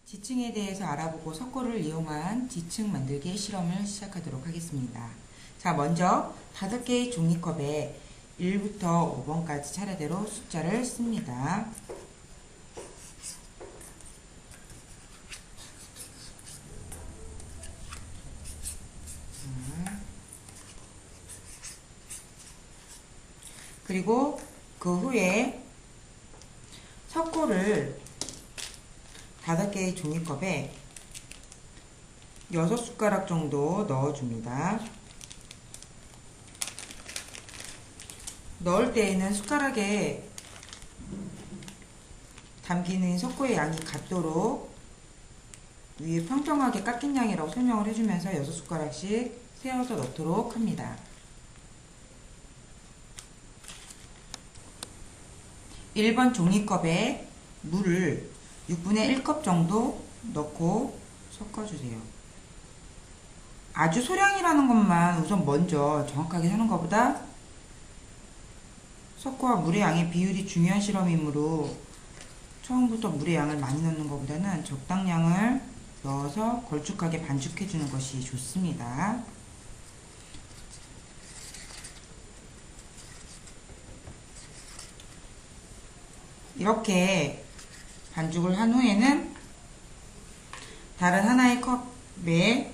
지층에 대해서 알아보고 석고를 이용한 지층 만들기 실험을 시작하도록 하겠습니다. 자, 먼저 5개의 종이컵에 1부터 5번까지 차례대로 숫자를 씁니다. 그리고 그 후에 석고를 5개의 종이컵에 6숟가락 정도 넣어줍니다. 넣을 때에는 숟가락에 담기는 석고의 양이 같도록 위에 평평하게 깎인 양이라고 설명을 해주면서 6숟가락씩 세어서 넣도록 합니다. 1번 종이컵에 물을 6분의 1컵 정도 넣고 섞어주세요. 아주 소량이라는 것만 우선 먼저 정확하게 하는 것보다 석고와 물의 양의 비율이 중요한 실험이므로 처음부터 물의 양을 많이 넣는 것보다는 적당량을 넣어서 걸쭉하게 반죽해 주는 것이 좋습니다. 이렇게 반죽을 한 후에는 다른 하나의 컵에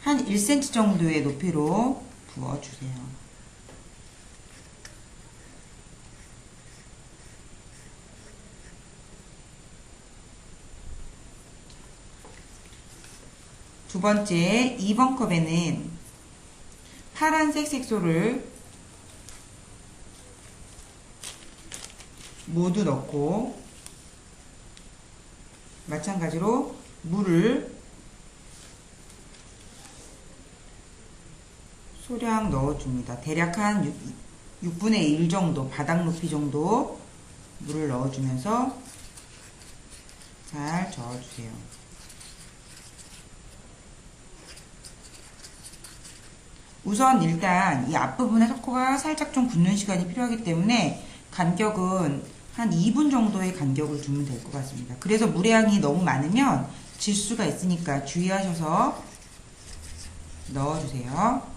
한 1cm 정도의 높이로 부어주세요. 두 번째 2번 컵에는 파란색 색소를 모두 넣고 마찬가지로 물을 소량 넣어줍니다. 대략 한 6분의 1 정도, 바닥 높이 정도 물을 넣어주면서 잘 저어주세요. 우선 일단 이 앞부분에 석고가 살짝 좀 굳는 시간이 필요하기 때문에 간격은 한 2분 정도의 간격을 두면 될 것 같습니다. 그래서 물의 양이 너무 많으면 질 수가 있으니까 주의하셔서 넣어주세요.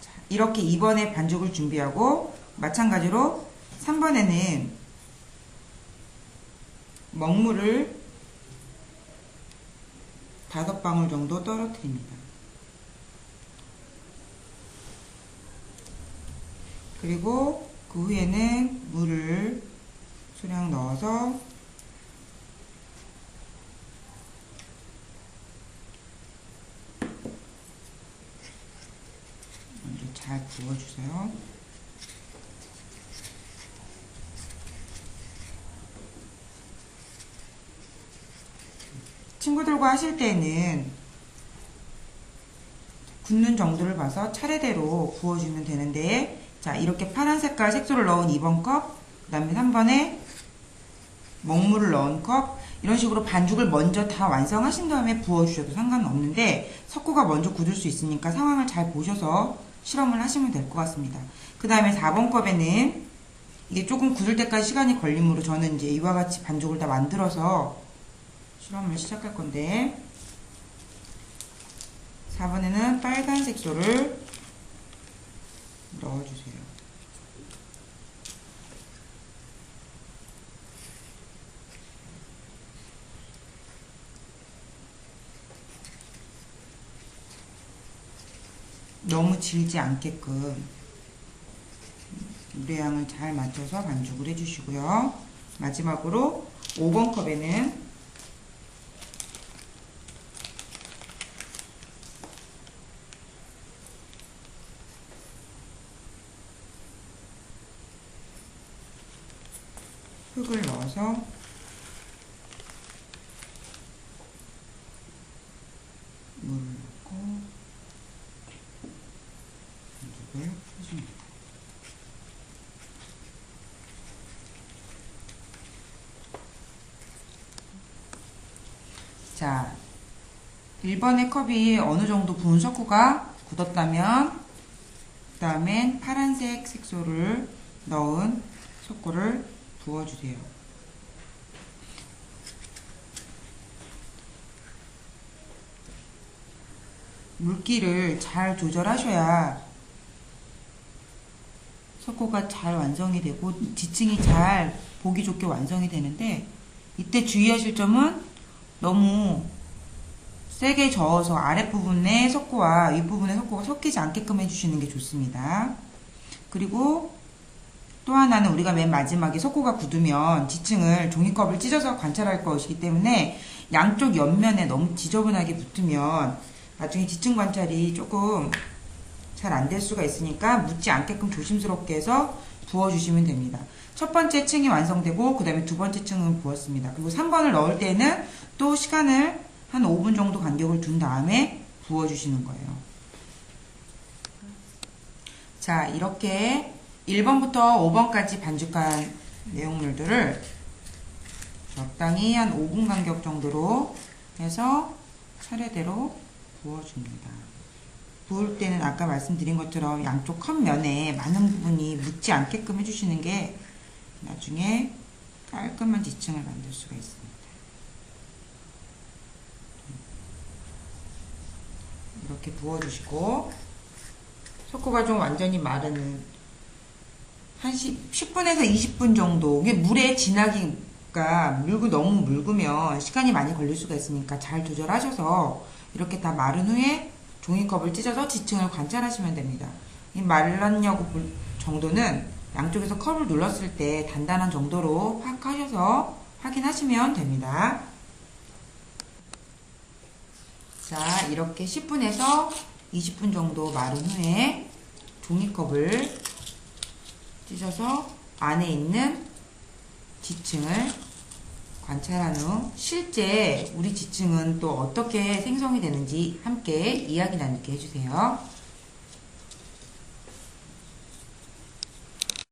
자, 이렇게 2번에 반죽을 준비하고 마찬가지로 3번에는 먹물을 5방울 정도 떨어뜨립니다. 그리고 그 후에는 물을 소량 넣어서 먼저 잘 부어주세요. 친구들과 하실 때는 굳는 정도를 봐서 차례대로 부어주면 되는데, 자, 이렇게 파란 색깔 색소를 넣은 2번 컵, 그 다음에 3번에 먹물을 넣은 컵, 이런 식으로 반죽을 먼저 다 완성하신 다음에 부어주셔도 상관은 없는데 석고가 먼저 굳을 수 있으니까 상황을 잘 보셔서 실험을 하시면 될 것 같습니다. 그 다음에 4번 컵에는 이게 조금 굳을 때까지 시간이 걸리므로 저는 이제 이와 같이 반죽을 다 만들어서 실험을 시작할 건데, 4번에는 빨간 색소를 넣어주세요. 너무 질지 않게끔 물의 양을 잘 맞춰서 반죽을 해주시고요. 마지막으로 5번 컵에는 흙을 넣어서 물을 넣고 반죽을 해줍니다. 자, 1번의 컵이 어느 정도 부은 석고가 굳었다면 그 다음엔 파란색 색소를 넣은 석고를 부어주세요. 물기를 잘 조절하셔야 석고가 잘 완성이 되고 지층이 잘 보기 좋게 완성이 되는데, 이때 주의하실 점은 너무 세게 저어서 아랫부분의 석고와 윗부분의 석고가 섞이지 않게끔 해주시는 게 좋습니다. 그리고 또 하나는 우리가 맨 마지막에 석고가 굳으면 지층을 종이컵을 찢어서 관찰할 것이기 때문에 양쪽 옆면에 너무 지저분하게 붙으면 나중에 지층 관찰이 조금 잘 안 될 수가 있으니까 묻지 않게끔 조심스럽게 해서 부어주시면 됩니다. 첫 번째 층이 완성되고 그 다음에 두 번째 층은 부었습니다. 그리고 3번을 넣을 때는 또 시간을 한 5분 정도 간격을 둔 다음에 부어주시는 거예요. 자, 이렇게 1번부터 5번까지 반죽한 내용물들을 적당히 한 5분 간격 정도로 해서 차례대로 부어줍니다. 부을 때는 아까 말씀드린 것처럼 양쪽 컵면에 많은 부분이 묻지 않게끔 해주시는 게 나중에 깔끔한 지층을 만들 수가 있습니다. 이렇게 부어주시고, 석고가 좀 완전히 마르는 한 10분에서 20분 정도, 이게 물에 진하기가 너무 묽으면 시간이 많이 걸릴 수가 있으니까 잘 조절하셔서 이렇게 다 마른 후에 종이컵을 찢어서 지층을 관찰하시면 됩니다. 이 말랐냐고 볼 정도는 양쪽에서 컵을 눌렀을 때 단단한 정도로 파악하셔서 확인하시면 됩니다. 자, 이렇게 10분에서 20분 정도 마른 후에 종이컵을 찢어서 안에 있는 지층을 관찰한 후 실제 우리 지층은 또 어떻게 생성이 되는지 함께 이야기 나누게 해주세요.